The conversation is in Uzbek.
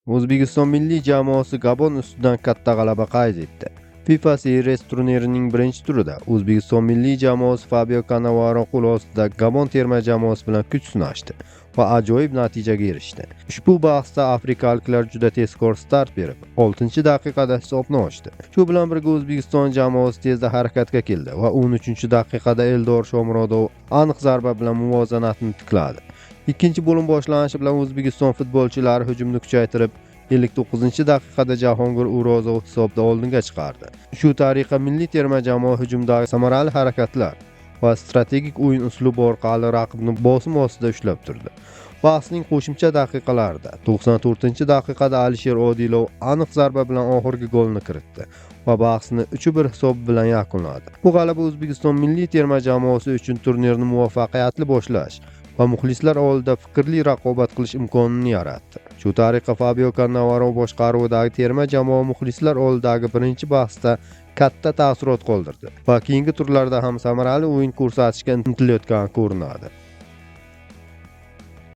O'zbekiston milliy jamoasi Gabon ustidan katta g'alaba qayd etdi. FIFA Series turnirining birinchi turida O'zbekiston milliy jamoasi Fabio Cannavaro qo'l ostida Gabon terma jamoasi bilan kuch sinashdi va ajoyib natijaga erishdi. Ushbu bahsda afrikaliklar juda tezkor start berib, 6-daqiqada hisobni ochdi. Shu bilan birga O'zbekiston jamoasi tezda harakatga keldi va 13-daqiqada Eldor Shomurodov aniq zarba bilan muvozanatni tikladi. Ikkinchi bo'lim boshlanishi bilan O'zbekiston futbolchilari hujumni kuchaytirib, 59-daqiqada Jahongir O'rozov hisobda oldinga chiqardi. Shu tariqa milliy terma jamoa hujumdagi samarali harakatlar va strategik o'yin uslubi orqali raqibni bosim ostida ushlab turdi. Bahsning qo'shimcha daqiqalarida 94-daqiqada Alisher Odilov aniq zarba bilan oxirgi golni kiritdi va bahsni 3-1 hisobi bilan yakunladi. Bu g'alaba O'zbekiston milliy terma jamoasi uchun turnirni muvaffaqiyatli boshlash va muxlislar oldida fikrli raqobat qilish imkonini yaratdi. Shu tariqa Fabio Cannavaro boshqaruvidagi terma jamoa muxlislar oldidagi birinchi bahsda katta taassurot qoldirdi va keyingi turlarda ham samarali o'yin ko'rsatishga intilayotgani ko'rinadi.